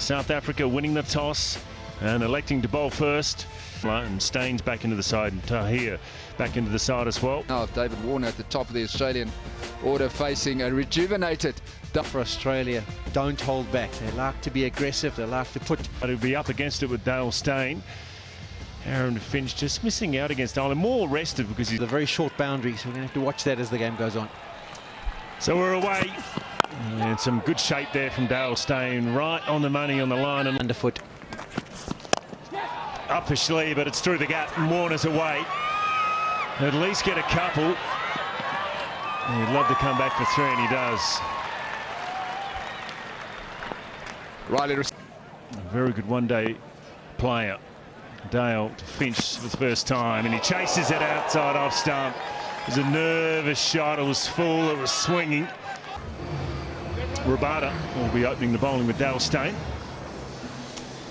South Africa winning the toss and electing to bowl first. And Staines back into the side, and Tahir back into the side as well. Now David Warner at the top of the Australian order, facing a rejuvenated. For Australia, don't hold back. They like to be aggressive. They like to put. But he'll be up against it with Dale Steyn. Aaron Finch just missing out against Ireland. More rested because he's a very short boundary, so we're going to have to watch that as the game goes on. So we're away. And some good shape there from Dale Steyn, right on the money on the line and underfoot. Up the sleeve, but it's through the gap and Warner's away. At least get a couple. He'd love to come back for three, and he does. Riley. A very good one-day player. Dale to Finch for the first time, and he chases it outside off stump. It was a nervous shot. It was full. It was swinging. Rabada will be opening the bowling with Dale Steyn.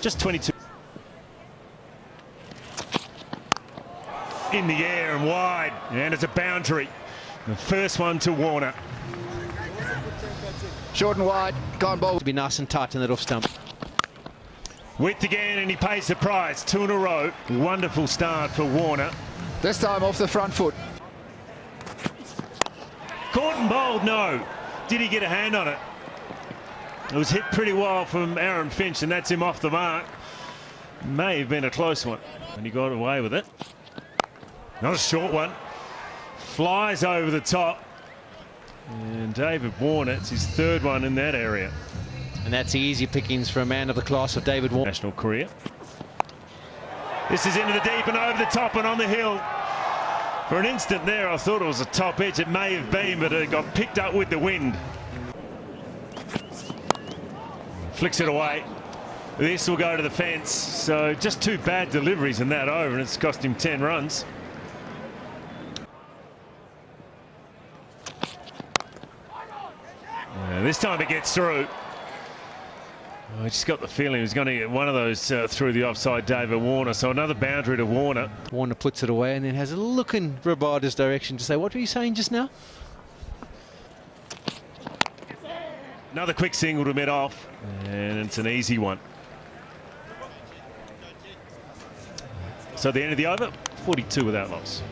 Just 22. In the air and wide, and it's a boundary. The first one to Warner. Short and wide, gone bowl. To be nice and tight in that off stump. Width again, and he pays the price. 2 in a row. Wonderful start for Warner. This time off the front foot. Caught and bowled, no. Did he get a hand on it? It was hit pretty well from Aaron Finch, and that's him off the mark. May have been a close one, and he got away with it. Not a short one. Flies over the top. And David Warner, it's his third one in that area. And that's easy pickings for a man of the class of David Warner. National career. This is into the deep and over the top and on the hill. For an instant there, I thought it was a top edge. It may have been, but it got picked up with the wind. Flicks it away. This will go to the fence. So just 2 bad deliveries in that over, and it's cost him 10 runs. This time it gets through. I just got the feeling he was going to get one of those through the offside, David Warner. So another boundary to Warner. Warner puts it away and then has a look in Rabada's direction to say, what were you saying just now? Another quick single to mid off, and it's an easy one. So at the end of the over, 42 without loss.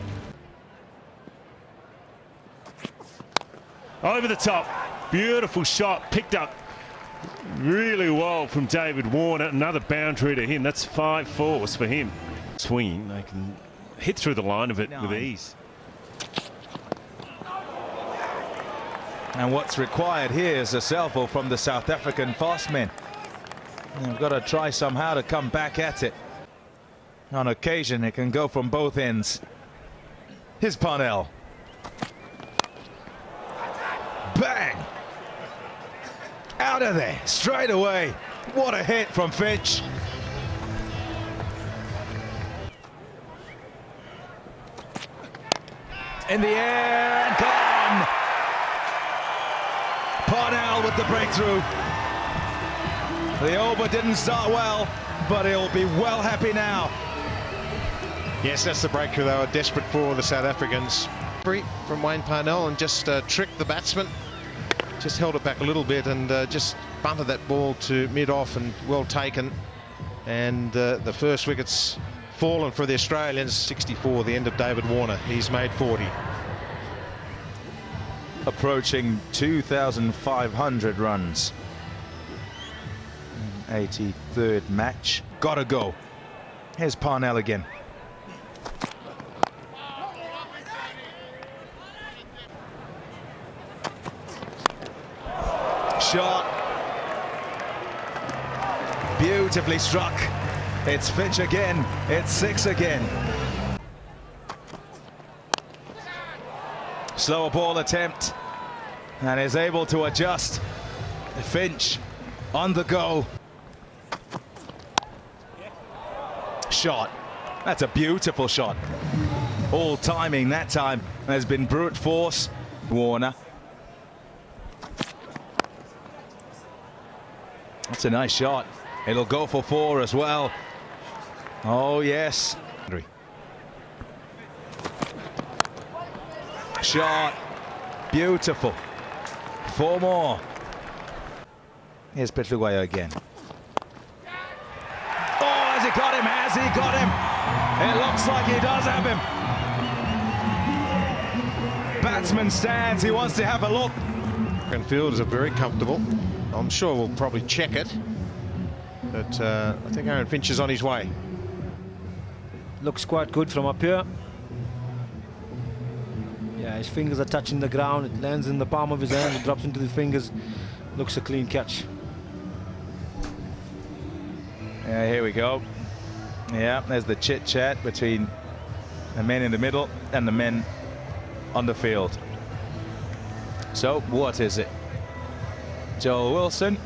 Over the top. Beautiful shot, picked up really well from David Warner. Another boundary to him. That's 5 fours for him. Swinging, they can hit through the line of it with ease. And what's required here is a salvo from the South African fast men. They've got to try somehow to come back at it. On occasion, it can go from both ends. Here's Parnell. Bang! Out of there, straight away. What a hit from Finch. In the air and gone. Parnell with the breakthrough. The over didn't start well, but he'll be well happy now. Yes, that's the breakthrough they were desperate for, the South Africans. From Wayne Parnell, and just tricked the batsman. Just held it back a little bit and just bunted that ball to mid-off, and well taken. And the first wicket's fallen for the Australians. 64, the end of David Warner. He's made 40. Approaching 2,500 runs. 83rd match. Gotta go. Here's Parnell again. Shot. Beautifully struck. It's Finch again. It's 6 again. Slower ball attempt, and is able to adjust. Finch on the go. Shot. That's a beautiful shot. All timing that time has been brute force. Warner. That's a nice shot. It'll go for 4 as well. Oh, yes. Shot. Beautiful. 4 more. Here's Petruguayo again. got him? Has he got him? It looks like he does have him. Batsman stands, he wants to have a look. And fielders are very comfortable. I'm sure we'll probably check it. But I think Aaron Finch is on his way. Looks quite good from up here. Yeah, his fingers are touching the ground. It lands in the palm of his hand. It drops into the fingers. Looks a clean catch. Yeah, here we go. Yeah, there's the chit-chat between the men in the middle and the men on the field. So, what is it? Joel Wilson,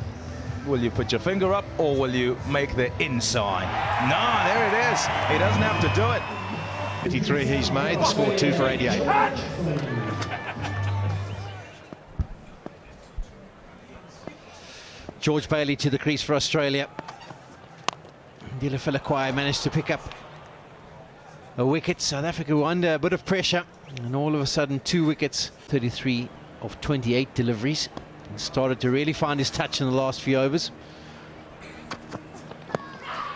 will you put your finger up or will you make the in sign? No, there it is. He doesn't have to do it. 53 he's made, the score 2 for 88. George Bailey to the crease for Australia. Ndile Phelakwai managed to pick up a wicket. South Africa were under a bit of pressure, and all of a sudden 2 wickets. 33 of 28 deliveries, and started to really find his touch in the last few overs.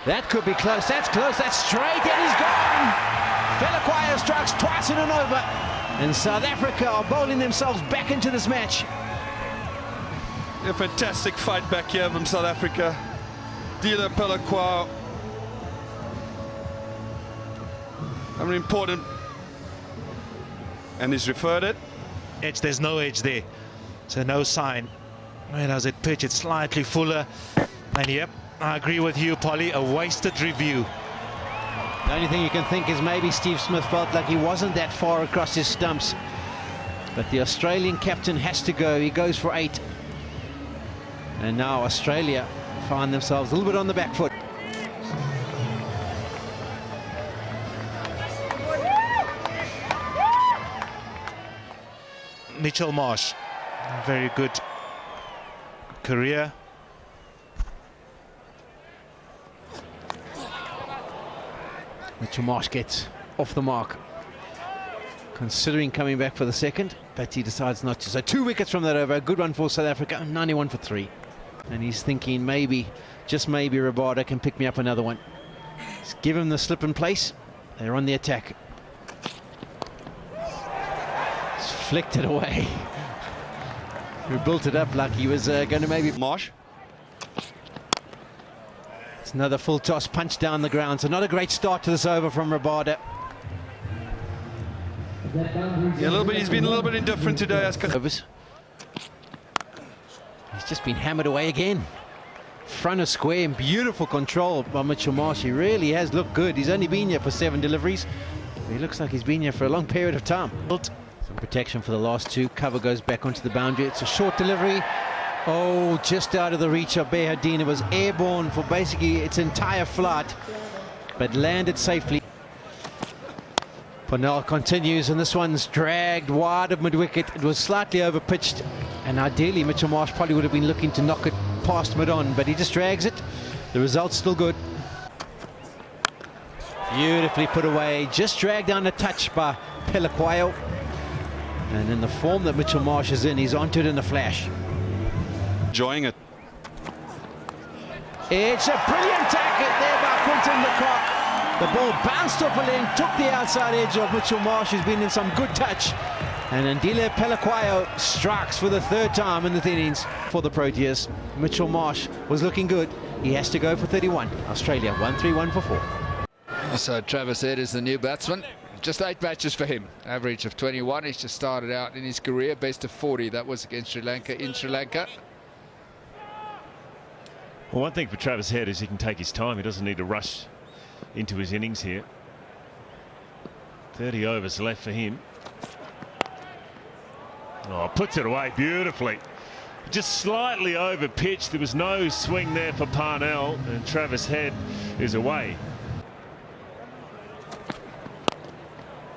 That could be close. That's close. That's straight, and he's gone. Phelakwai strikes twice in an over, and South Africa are bowling themselves back into this match. A fantastic fight back here from South Africa. Ndile Phelakwai. Important, and he's referred it. Edge, there's no edge there, so no sign. Whereas it pitch, it's slightly fuller, and yep, I agree with you, Polly, a wasted review. The only thing you can think is maybe Steve Smith felt like he wasn't that far across his stumps, but the Australian captain has to go. He goes for 8, and now Australia find themselves a little bit on the back foot. Mitchell Marsh, very good career. Mitchell Marsh gets off the mark, considering coming back for the second, but he decides not to. So 2 wickets from that over. A good one for South Africa, 91 for 3. And he's thinking maybe, just maybe, Rabada can pick me up another one. Just give him the slip in place. They're on the attack. Just flicked it away. He built it up like he was going to maybe... Marsh. It's another full toss, punch down the ground. So not a great start to this over from Rabada. Yeah, he's been a little bit indifferent today. Overs. He's just been hammered away again. Front of square and beautiful control by Mitchell Marsh. He really has looked good. He's only been here for 7 deliveries. He looks like he's been here for a long period of time. Some protection for the last 2. Cover goes back onto the boundary. It's a short delivery. Oh, just out of the reach of Behardine. It was airborne for basically its entire flight, but landed safely. Parnell continues, and this one's dragged wide of mid-wicket. It was slightly over-pitched, and ideally Mitchell Marsh probably would have been looking to knock it past mid-on, but he just drags it. The result's still good. Beautifully put away, just dragged down a touch by Phelakwai. And in the form that Mitchell Marsh is in, he's onto it in a flash. Enjoying it. It's a brilliant tackle there by Quinton de Kock. The ball bounced off a leg, took the outside edge of Mitchell Marsh, who's been in some good touch. And Ndile Phelakwai strikes for the 3rd time in the innings for the Proteas. Mitchell Marsh was looking good. He has to go for 31. Australia 131 for 4. So Travis Head is the new batsman. Just 8 matches for him. Average of 21. He's just started out in his career. Best of 40. That was against Sri Lanka in Sri Lanka. Well, one thing for Travis Head is he can take his time. He doesn't need to rush into his innings here. 30 overs left for him. Oh, puts it away beautifully. Just slightly over pitched. There was no swing there for Parnell, and Travis Head is away.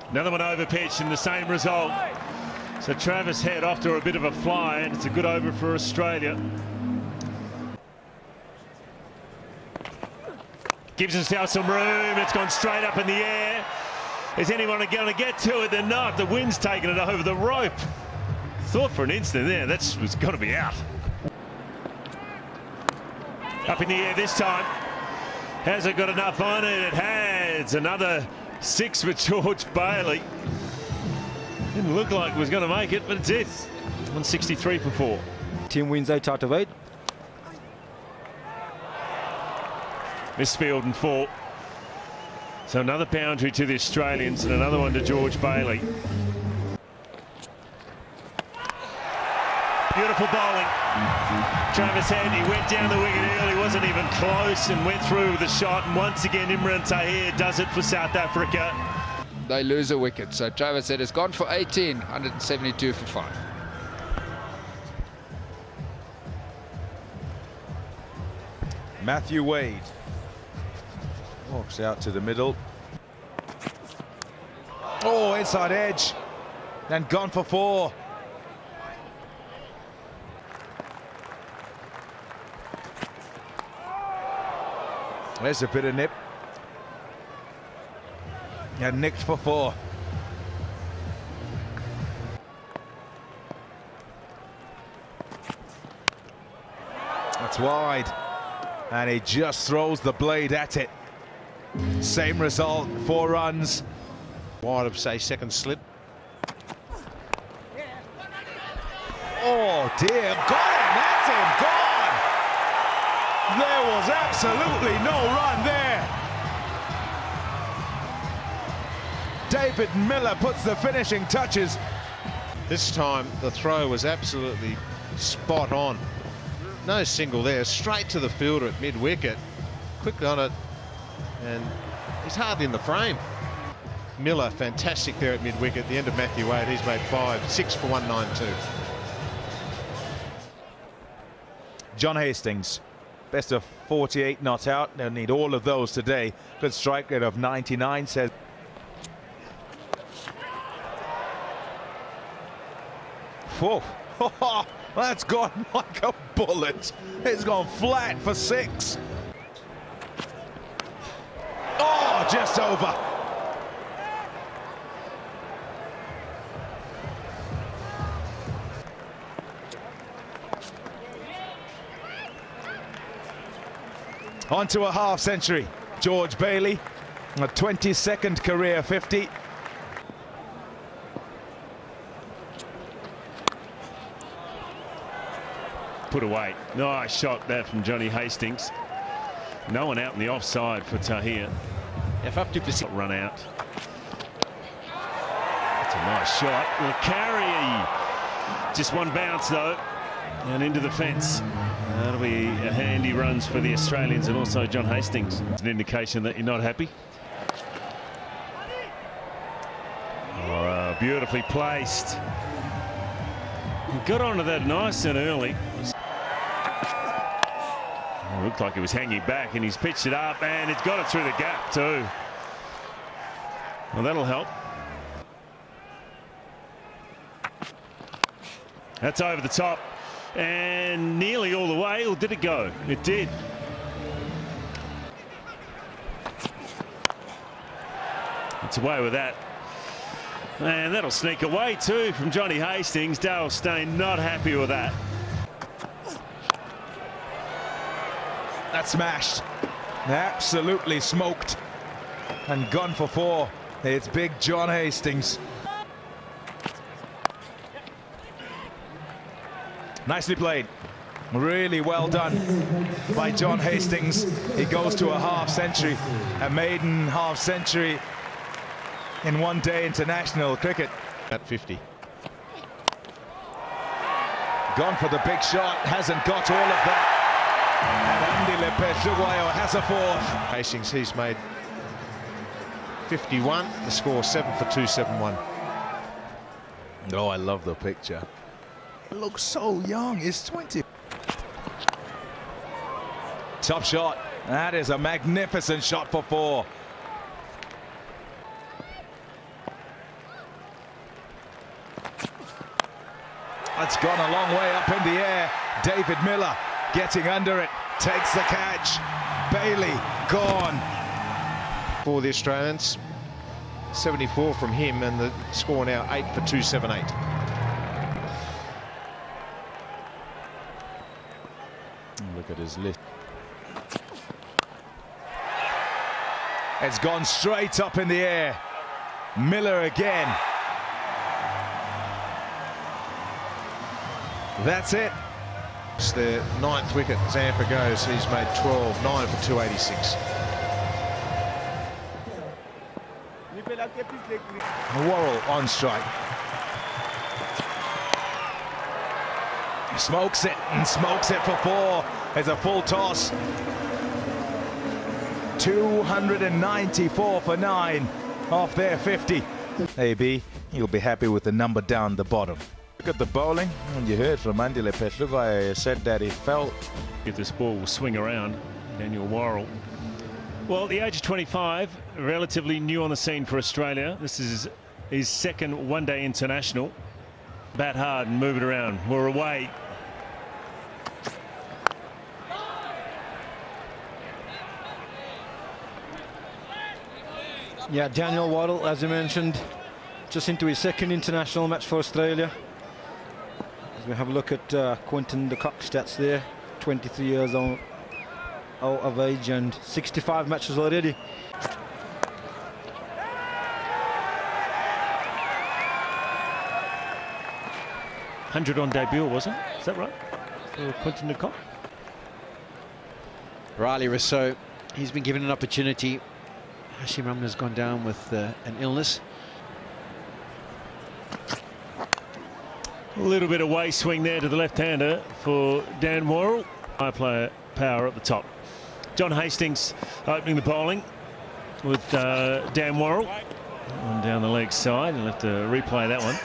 Another one over pitched and the same result. So Travis Head off to a bit of a fly, and it's a good over for Australia. Gives himself some room. It's gone straight up in the air. Is anyone going to get to it? They're not. The wind's taking it over the rope. Thought for an instant there that was going to be out. Up in the air this time. Has it got enough on it? It has. Another 6 for George Bailey. Didn't look like it was going to make it, but it did. 163 for 4. Team wins 8 out of 8. Misfield and 4. So another boundary to the Australians and another one to George Bailey. Beautiful bowling. Travis Head, he went down the wicket early, wasn't even close, and went through with a shot. And once again, Imran Tahir does it for South Africa. They lose a wicket, so Travis Head has gone for 18, 172 for 5. Matthew Wade walks out to the middle. Oh, inside edge, and gone for 4. There's a bit of nip. And nicked for 4. That's wide. And he just throws the blade at it. Same result, 4 runs. Wide of, say, second slip. Oh dear, got him, that's him, gone! There was absolutely no run there. David Miller puts the finishing touches. This time the throw was absolutely spot on. No single there, straight to the fielder at mid-wicket. Quick on it, and he's hardly in the frame. Miller, fantastic there at mid-wicket. At the end of Matthew Wade, he's made 5, 6 for 192. John Hastings, best of 48 not out. They'll need all of those today. Good strike rate of 99, says. Whoa, that's gone like a bullet. It's gone flat for 6. Oh, just over. On to a half century. George Bailey, a 22nd career 50. Put away. Nice shot that from Johnny Hastings. No one out in the offside for Tahir. If up to percent run out. That's a nice shot. Will carry. Just one bounce though, and into the fence. That'll be a handy runs for the Australians and also John Hastings. It's an indication that you're not happy. Oh, beautifully placed. He got onto that nice and early. Oh, looked like he was hanging back, and he's pitched it up, and it's got it through the gap too. Well, that'll help. That's over the top. And nearly all the way, or did it go? It did. It's away with that. And that'll sneak away too from Johnny Hastings. Dale Steyn not happy with that. That's smashed. Absolutely smoked. And gone for 4. It's big John Hastings. Nicely played. Really well done by John Hastings. He goes to a half century, a maiden half century in one-day international cricket. At 50. Gone for the big shot, hasn't got all of that. And Andy Lepechuguayo has a 4th. Hastings, he's made 51. The score 7 for 271. Oh, I love the picture. Looks so young. He's 20. Top shot. That is a magnificent shot for 4. That's gone a long way up in the air. David Miller getting under it. Takes the catch. Bailey gone. For the Australians, 74 from him, and the score now 8 for 278. Look at his list. It's gone straight up in the air. Miller again. That's it. It's their 9th wicket. Zampa goes. He's made 12, 9 for 286. Worrell on strike. Smokes it and smokes it for 4. It's a full toss. 294 for 9 off their 50. AB, you'll be happy with the number down the bottom. Look at the bowling. And you heard from Andile Petlugai said that he felt If this ball will swing around, Daniel Worrell. Well, at the age of 25, relatively new on the scene for Australia. This is his second one-day international. Bat hard and move it around. We're away. Yeah, Daniel Worrell, as you mentioned, just into his second international match for Australia. As we have a look at Quinton de Kock stats there, 23 years old of age and 65 matches already. $100 on debut, wasn't it? Is that right? For Quinton de Kock? Riley Rousseau, he's been given an opportunity. Hashim Ramla's gone down with an illness. A little bit of way swing there to the left-hander for Dan Worrell. High player power at the top. John Hastings opening the bowling with Dan Worrell. One down the leg side. You'll have to replay that one.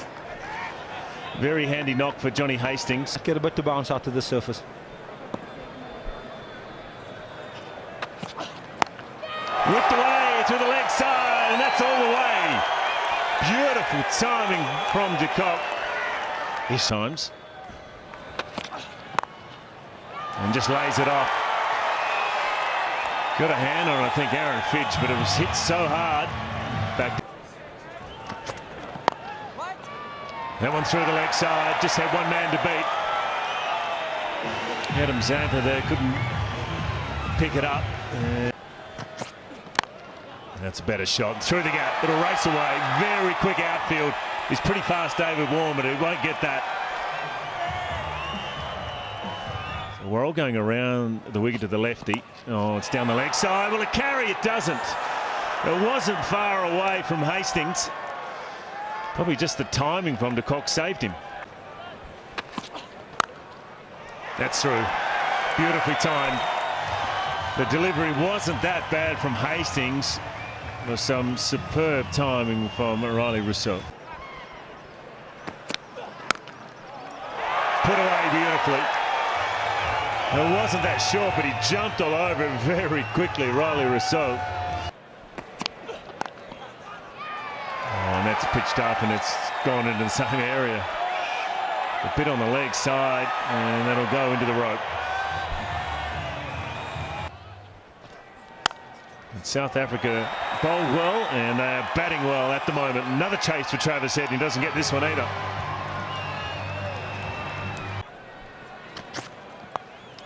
Very handy knock for Johnny Hastings. Get a bit to bounce out to the surface. Whipped away to the leg side, and that's all the way. Beautiful timing from de Kock. His times. And just lays it off. Got a hand on, I think, Aaron Fidge, but it was hit so hard. Back. That one through the leg side, just had one man to beat. Adam Zampa there couldn't pick it up. That's a better shot. Through the gap. It'll race away. Very quick outfield. He's pretty fast, David Warren, but he won't get that. So we're all going around the wicket to the lefty. Oh, it's down the leg side. Will it carry? It doesn't. It wasn't far away from Hastings. Probably just the timing from de Kock saved him. That's through. Beautifully timed. The delivery wasn't that bad from Hastings. There was some superb timing from Riley Rousseau. Put away beautifully. It wasn't that short, but he jumped all over it very quickly, Riley Rousseau. Oh, and that's pitched up and it's gone into the same area. A bit on the leg side, and that'll go into the rope. And South Africa bowled well, and they are batting well at the moment. Another chase for Travis Head, and he doesn't get this one either.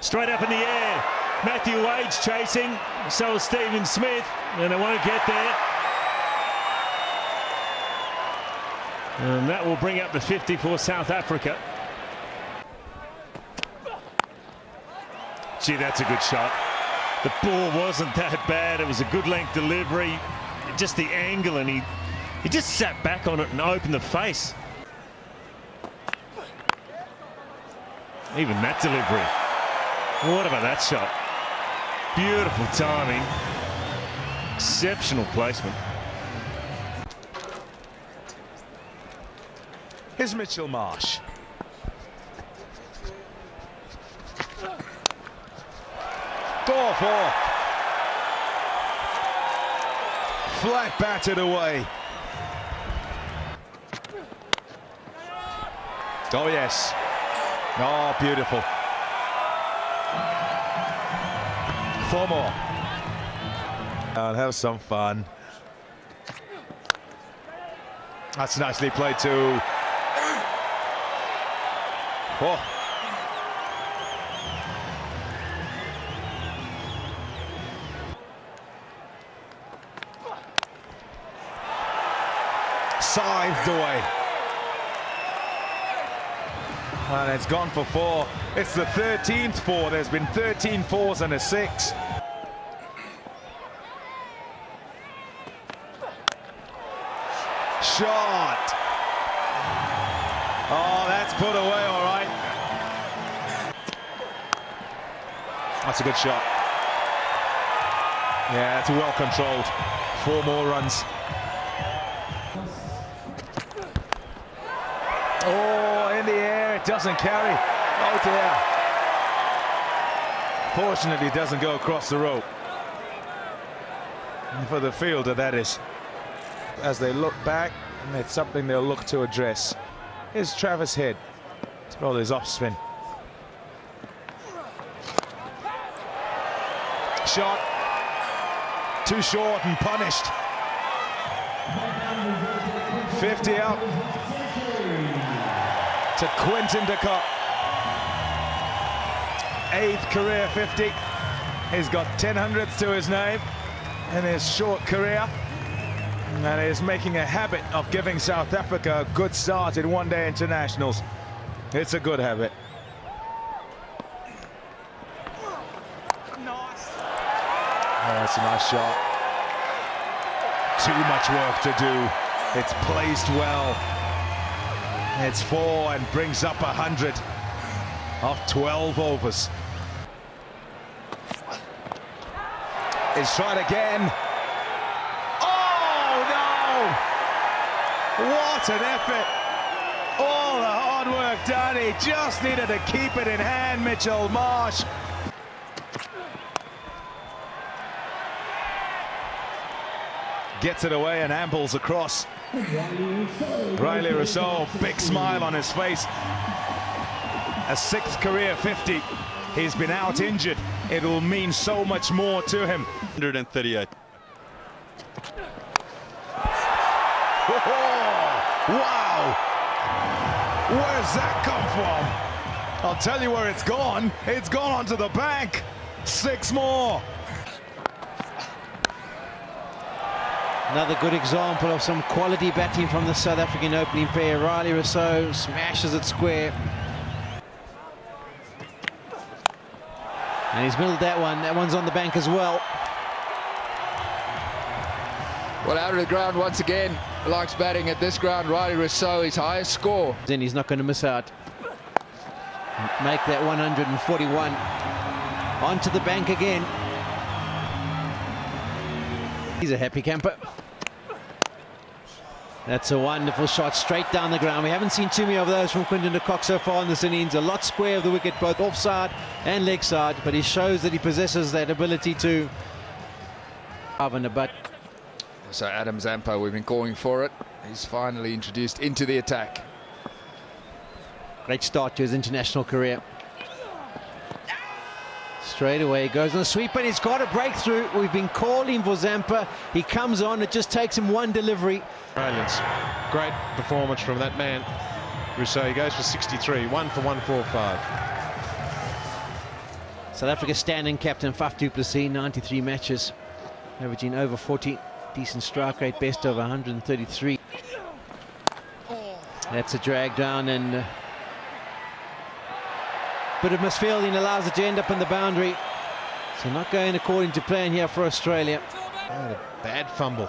Straight up in the air. Matthew Wade's chasing, so is Stephen Smith, and they won't get there. And that will bring up the 50 for South Africa. Gee, that's a good shot. The ball wasn't that bad. It was a good length delivery. Just the angle, and he just sat back on it and opened the face. Even that delivery. What about that shot? Beautiful timing. Exceptional placement. Here's Mitchell Marsh. Door four. Flat batted away. Oh yes. Oh, beautiful. 4 more. And have some fun. That's nicely played too. Oh. scythed away. And it's gone for 4. It's the 13th 4. There's been 13 4s and a 6. Shot. Oh, that's put away all right. That's a good shot. Yeah, that's well controlled. 4 more runs. Oh, in the air, it doesn't carry. Oh dear. Fortunately, it doesn't go across the rope. And for the fielder, that is. As they look back, it's something they'll look to address. Here's Travis Head to roll his off spin. Shot. Too short and punished. 50 up to Quinton de Kock. 8th career 50. He's got 10 hundredths to his name in his short career. And is making a habit of giving South Africa a good start in one-day internationals. It's a good habit. Nice. Oh, that's a nice shot. Too much work to do. It's placed well. It's 4 and brings up 100 of 12 overs. It's tried again. What an effort. All the hard work done. He just needed to keep it in hand, Mitchell Marsh. Gets it away and ambles across. Riley Rousseau, big smile on his face. A 6th career 50. He's been out injured. It will mean so much more to him. 138. Wow! Where's that come from? I'll tell you where it's gone. It's gone onto the bank. 6 more. Another good example of some quality batting from the South African opening pair. Riley Rousseau smashes it square. And he's milled that one. That one's on the bank as well. Well, out of the ground once again. Likes batting at this ground. Riley Rousseau, his highest score. Then he's not going to miss out. Make that 141. Onto the bank again. He's a happy camper. That's a wonderful shot straight down the ground. We haven't seen too many of those from Quinton de Kock so far in this innings. A lot square of the wicket, both offside and leg side, but he shows that he possesses that ability to carve in the butt. So Adam Zampa, we've been calling for it. He's finally introduced into the attack. Great start to his international career. Straight away, he goes on a sweep and he's got a breakthrough. We've been calling for Zampa. He comes on, it just takes him one delivery. Brilliant. Great performance from that man. Rousseau, he goes for 63, 1 for 145. South Africa's standing captain, Faf du Plessis, 93 matches, averaging over 40. Decent strike rate, best of 133. That's a drag down and bit of misfielding allows it to end up in the boundary. So not going according to plan here for Australia. Oh, a bad fumble.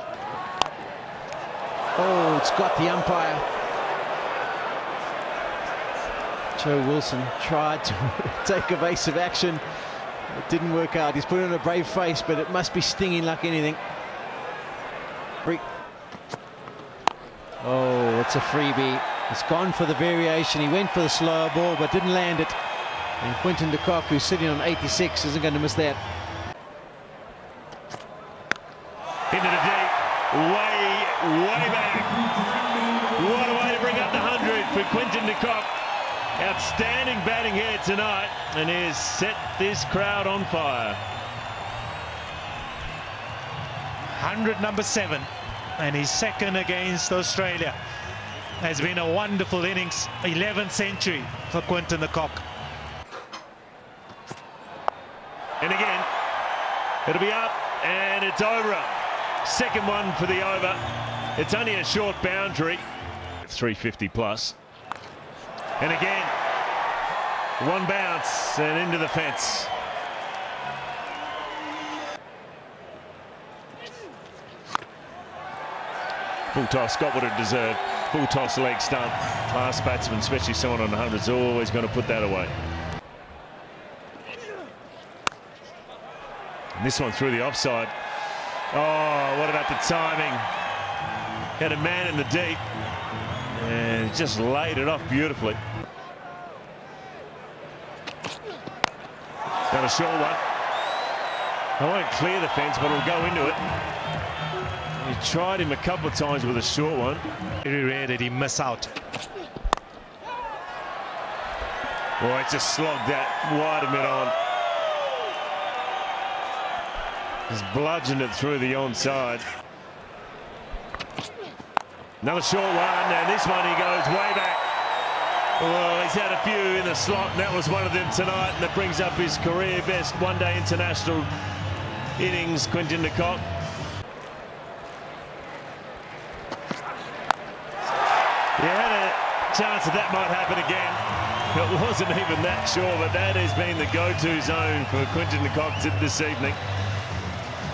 Oh, it's got the umpire. Joe Wilson tried to take evasive action. It didn't work out. He's put on a brave face, but it must be stinging like anything. Oh, it's a freebie. He's gone for the variation. He went for the slower ball, but didn't land it. And Quinton de Kock, who's sitting on 86, isn't going to miss that. Into the deep, way back. What a way to bring up the 100 for Quinton de Kock. Outstanding batting here tonight, and he has set this crowd on fire. 100 number 7, and his second against Australia. Has been a wonderful innings, 11th century for Quinton de Kock. And again, it'll be up, and it's over. Second one for the over. It's only a short boundary. 350 plus. And again, one bounce and into the fence. Full toss, got what it deserved. Full toss, leg stump. Class batsman, especially someone on the 100s, always going to put that away. And this one through the offside. Oh, what about the timing? Had a man in the deep and just laid it off beautifully. Got a short one. I won't clear the fence, but it'll go into it. He tried him a couple of times with a short one. Very rare that he miss out. Boy, it just slogged that wide of mid-on. Just bludgeoned it through the onside. Another short one, and this one he goes way back. Well, he's had a few in the slot, and that was one of them tonight, and it brings up his career best one-day international innings, Quinton de Kock. You had a chance that that might happen again. It wasn't even that sure, but that has been the go-to zone for Quinton de Kock this evening.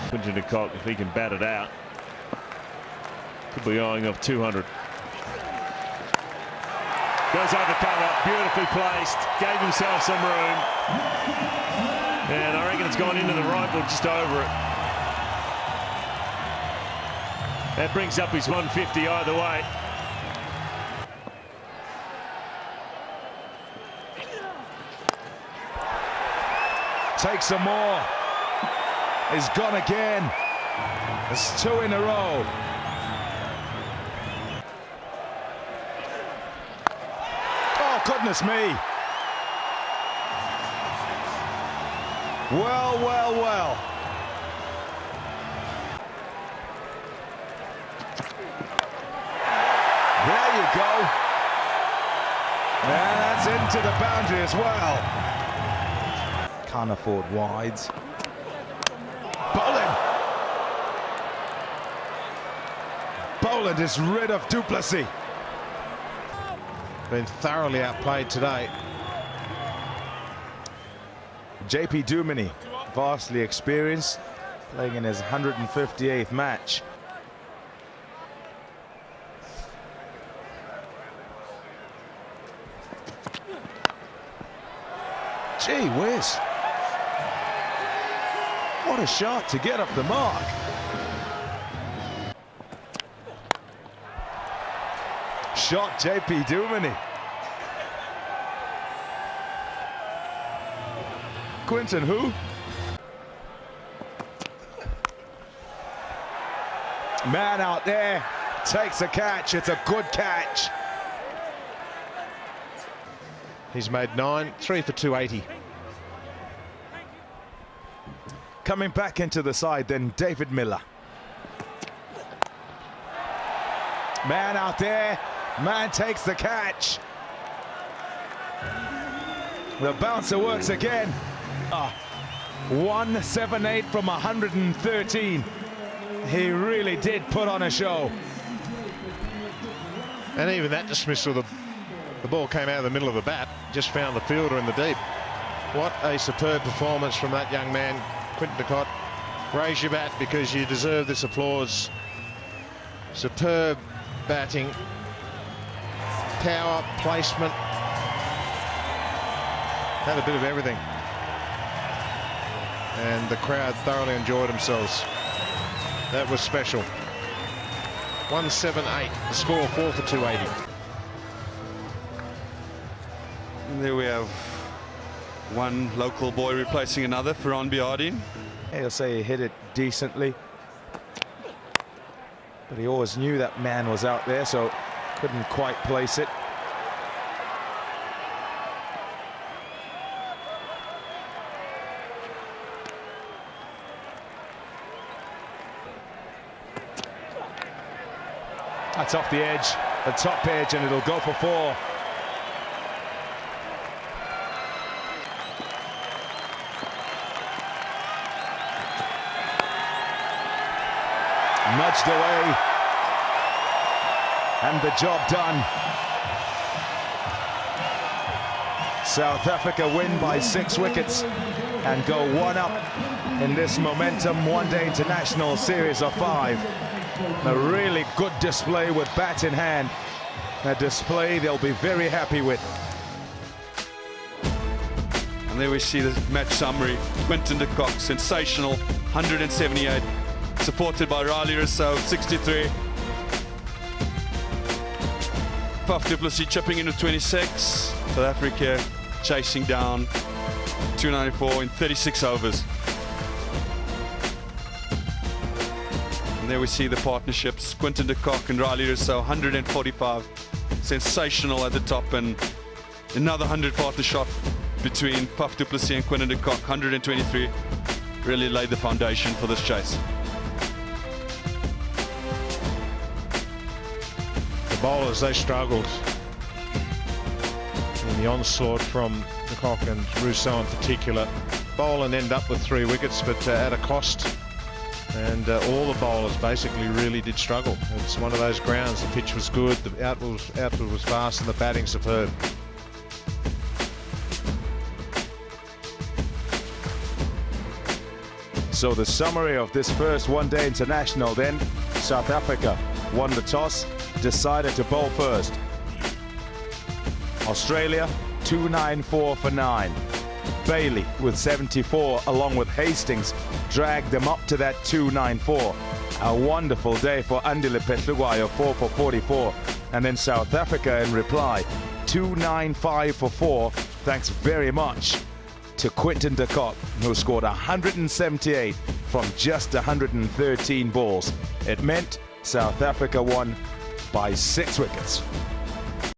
Quinton de Kock, if he can bat it out, could be eyeing off 200. Goes over cover, beautifully placed, gave himself some room. And I reckon it's gone into the right, but just over it. That brings up his 150 either way. Takes some more. He's gone again. It's 2 in a row. Oh, goodness me. Well, well, well. There you go. And that's into the boundary as well. Can't afford wides. Boland. Boland is rid of Du Plessis. Been thoroughly outplayed today. JP Duminy, vastly experienced, playing in his 158th match. Gee whiz. What a shot to get up the mark. Shot JP Duminy. Quinton who? Man out there takes a catch. It's a good catch. He's made 9, 3 for 280. Coming back into the side then, David Miller. Man out there, man takes the catch. The bouncer works again. 178 from 113. He really did put on a show. And even that dismissal, the ball came out of the middle of the bat, just found the fielder in the deep. What a superb performance from that young man, Quinton de Kock. Raise your bat because you deserve this applause. Superb batting, power, placement. Had a bit of everything. And the crowd thoroughly enjoyed themselves. That was special. 178, the score 4 for 280. And there we have one local boy replacing another, Ferran Biardine. He'll say he hit it decently, but he always knew that man was out there, so couldn't quite place it. That's off the edge, the top edge, and it'll go for 4. Nudged away. and the job done. South Africa win by 6 wickets and go 1 up in this Momentum One-Day International Series of 5. A really good display with bat in hand. A display they'll be very happy with. And there we see the match summary. Quinton de Kock, sensational, 178. Supported by Riley Rousseau, 63. Faf du Plessis chipping in with 26. South Africa chasing down 294 in 36 overs. And there we see the partnerships. Quinton de Kock and Riley Rousseau, 145. Sensational at the top, and another 100 partner shot between Faf du Plessis and Quinton de Kock, 123. Really laid the foundation for this chase. The bowlers, they struggled in the onslaught from de Kock and Rousseau in particular. Boland ended up with 3 wickets, but at a cost. And all the bowlers basically really did struggle. It's one of those grounds, the pitch was good, the outfield was fast, and the batting superb. So the summary of this first one-day international then: South Africa won the toss, decided to bowl first. Australia 294 for 9. Bailey with 74 along with Hastings dragged them up to that 294. A wonderful day for Andile Phehlukwayo, 4 for 44. And then South Africa in reply, 295 for 4. Thanks very much to Quinton de Kock, who scored 178 from just 113 balls. It meant South Africa won by 6 wickets.